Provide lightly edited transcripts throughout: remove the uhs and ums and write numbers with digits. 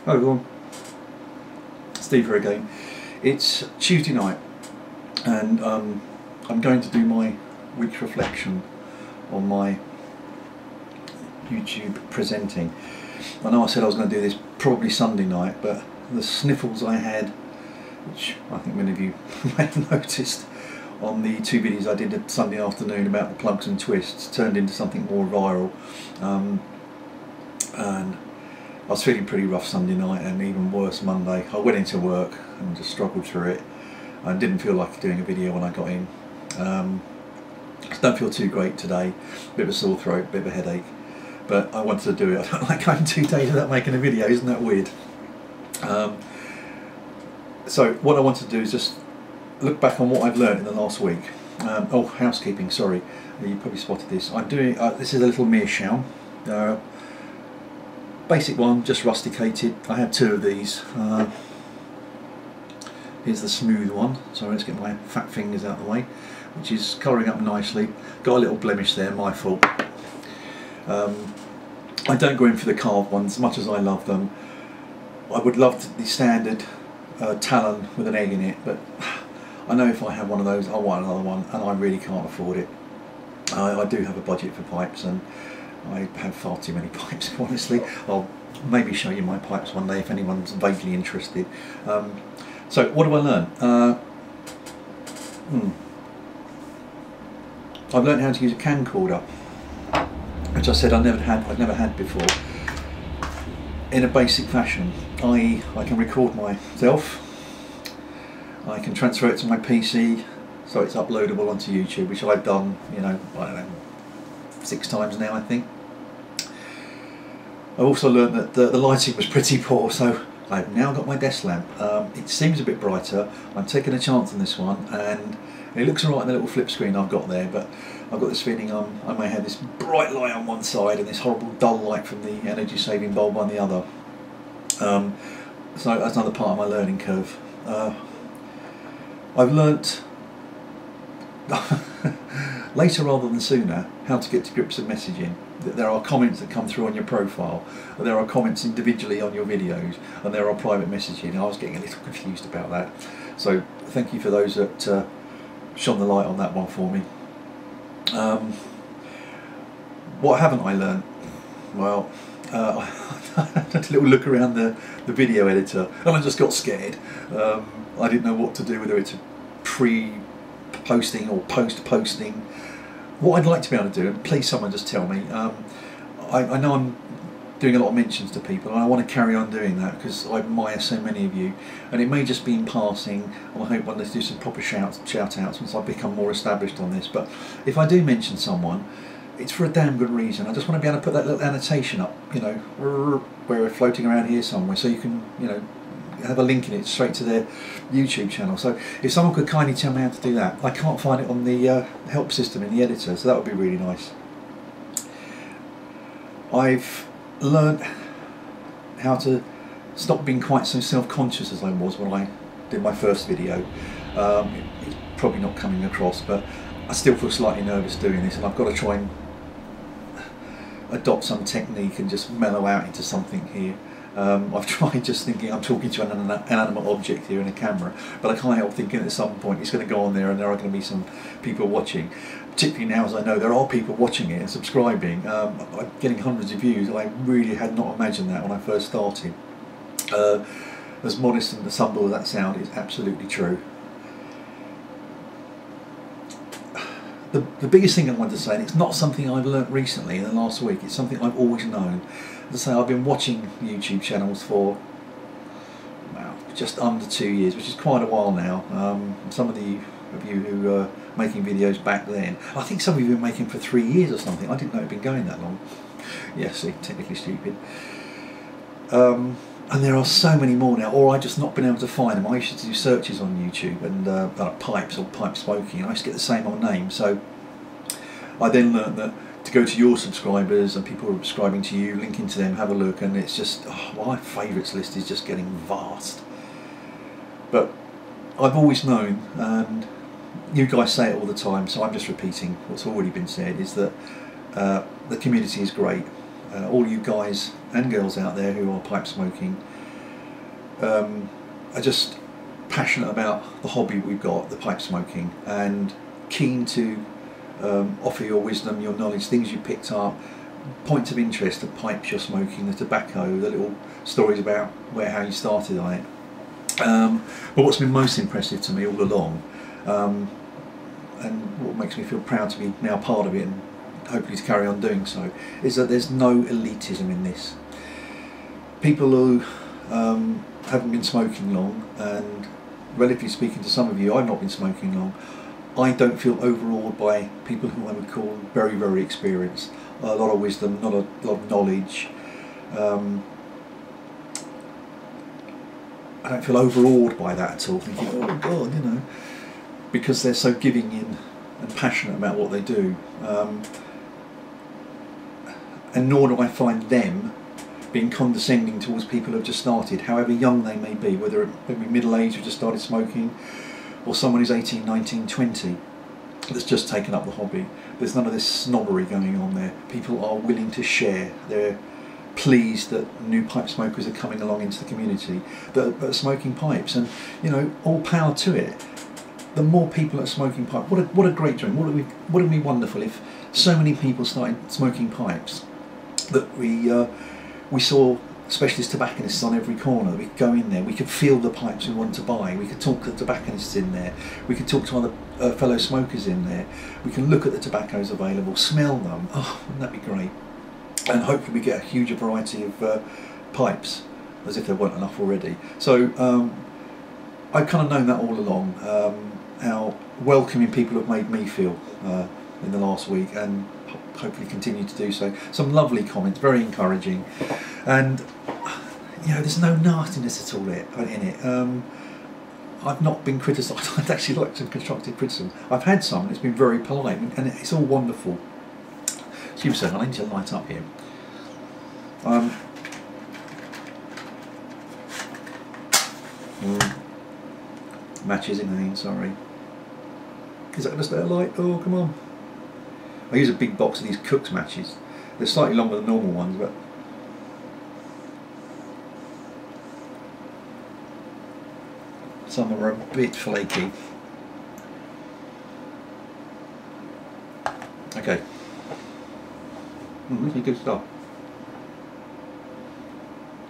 Hi everyone, Steve here again. It's Tuesday night and I'm going to do my week's reflection on my YouTube presenting. I know I said I was going to do this probably Sunday night, but the sniffles I had, which I think many of you may have noticed on the two videos I did Sunday afternoon about the plugs and twists, turned into something more viral. And I was feeling pretty rough Sunday night and even worse Monday. I went into work and just struggled through it and didn't feel like doing a video when I got in. Don't feel too great today, bit of a sore throat, bit of a headache, but I wanted to do it. I don't like going 2 days without making a video, isn't that weird? So what I want to do is just look back on what I've learned in the last week. Oh, housekeeping, sorry, you probably spotted this. I'm doing, this is a little meerschaum. Basic one, just rusticated. I have 2 of these. Here's the smooth one. So let's get my fat fingers out of the way, which is colouring up nicely. Got a little blemish there, my fault. I don't go in for the carved ones, as much as I love them. I would love the standard talon with an egg in it, but I know if I have one of those, I want another one, and I really can't afford it. I do have a budget for pipes, and I have far too many pipes, honestly. I'll maybe show you my pipes one day if anyone's vaguely interested. So what have I learned? I've learned how to use a camcorder, which I said I'd never had before, in a basic fashion. I can record myself, I can transfer it to my PC so it's uploadable onto YouTube, which I've done, you know, I don't know, 6 times now I think. I also learned that the lighting was pretty poor, so I've now got my desk lamp. It seems a bit brighter. I'm taking a chance on this one, and it looks alright in the little flip screen I've got there, but I've got this feeling I may have this bright light on one side and this horrible dull light from the energy saving bulb on the other. So that's another part of my learning curve. I've learnt later rather than sooner how to get to grips with messaging. There are comments that come through on your profile, there are comments individually on your videos, and there are private messaging. I was getting a little confused about that, so thank you for those that shone the light on that one for me. What haven't I learned? Well, I had a little look around the video editor and I just got scared. I didn't know what to do, whether it's pre-posting or post-posting. What I'd like to be able to do, and please someone just tell me, I know I'm doing a lot of mentions to people and I want to carry on doing that because I admire so many of you, and it may just be in passing, and I hope one day to do some proper shout outs once I become more established on this. But if I do mention someone, it's for a damn good reason. I just want to be able to put that little annotation up, you know, where we're floating around here somewhere, so you can, you know, have a link in it straight to their YouTube channel. So if someone could kindly tell me how to do that. I can't find it on the help system in the editor, so that would be really nice. I've learnt how to stop being quite so self-conscious as I was when I did my first video. It's probably not coming across, but I still feel slightly nervous doing this, and I've got to try and adopt some technique and just mellow out into something here. I've tried just thinking I'm talking to an inanimate object here in a camera, but I can't help thinking at some point it's going to go on there and there are going to be some people watching. Particularly now, as I know there are people watching it and subscribing. I'm getting hundreds of views. I really had not imagined that when I first started. As modest and as humble as that sound is absolutely true. The biggest thing I want to say, and it's not something I've learnt recently in the last week, it's something I've always known. As I say, I've been watching YouTube channels for just under 2 years, which is quite a while now. Some of you who were making videos back then, I think some of you have been making for 3 years or something. I didn't know it had been going that long. Yeah, see, technically stupid. And there are so many more now, or I've just not been able to find them. I used to do searches on YouTube and pipes or pipe smoking, and I used to get the same old name. So I then learnt that to go to your subscribers and people who are subscribing to you, linking to them, have a look, and it's just, oh, my favourites list is just getting vast. But I've always known, and you guys say it all the time, so I'm just repeating what's already been said, is that the community is great. All you guys and girls out there who are pipe smoking, are just passionate about the hobby we've got, the pipe smoking, and keen to offer your wisdom, your knowledge, things you picked up, points of interest, the pipes you're smoking, the tobacco, the little stories about how you started on it. But what's been most impressive to me all along, and what makes me feel proud to be now part of it, and hopefully to carry on doing so, is that there's no elitism in this. People who haven't been smoking long, and relatively speaking to some of you, I've not been smoking long, I don't feel overawed by people who I would call very, very experienced. A lot of wisdom, not a lot of knowledge. I don't feel overawed by that at all, thinking, oh God, you know, because they're so giving in and passionate about what they do. And nor do I find them being condescending towards people who have just started, however young they may be, whether it may be middle-aged who just started smoking, or someone who's 18, 19, 20 that's just taken up the hobby. There's none of this snobbery going on there. People are willing to share. They're pleased that new pipe smokers are coming along into the community that are smoking pipes, and you know, all power to it. The more people that are smoking pipe, what a great dream. Wouldn't it be wonderful if so many people started smoking pipes that we saw specialist tobacconists on every corner. We could go in there, we could feel the pipes we want to buy, we could talk to the tobacconists in there, we could talk to other fellow smokers in there, we can look at the tobaccos available, smell them. Oh, wouldn't that be great? And hopefully we get a huge variety of pipes, as if there weren't enough already. So I've kind of known that all along, how welcoming people have made me feel in the last week, and hopefully continue to do so. Some lovely comments, very encouraging, and you know, there's no nastiness at all in it. I've not been criticised. I'd actually like some constructive criticism. I've had some, and it's been very polite, and it's all wonderful. Excuse me a second, I need to light up here. Matches in the sorry. Is that going to stay alight? Oh, come on. I use a big box of these Cook's matches. They're slightly longer than normal ones, but some of them are a bit flaky. Okay. This is good stuff.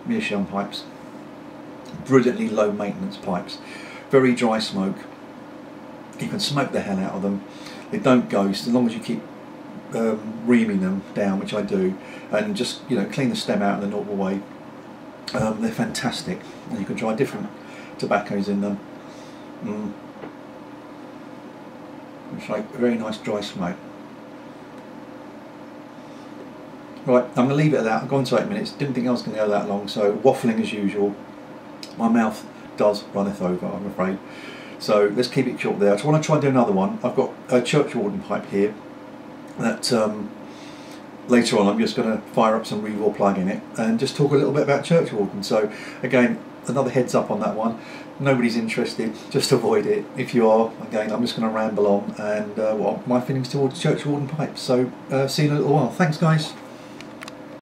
Meerschaum pipes. Brilliantly low maintenance pipes. Very dry smoke. You can smoke the hell out of them. They don't ghost as long as you keep reaming them down, which I do, and just, you know, clean the stem out in the normal way. They're fantastic, and you can try different tobaccos in them. It's like a very nice dry smoke. Right, I'm going to leave it at that. I've gone to 8 minutes. Didn't think I was going to go that long, so waffling as usual. My mouth does runneth over, I'm afraid. So let's keep it short there. I just want to try and do another one. I've got a Churchwarden pipe here that later on I'm just going to fire up some Revor plug in it and just talk a little bit about Churchwarden. So again, another heads up on that one. Nobody's interested, just avoid it. If you are, again, I'm just going to ramble on and well, my feelings towards Churchwarden pipes. So see you in a little while. Thanks guys.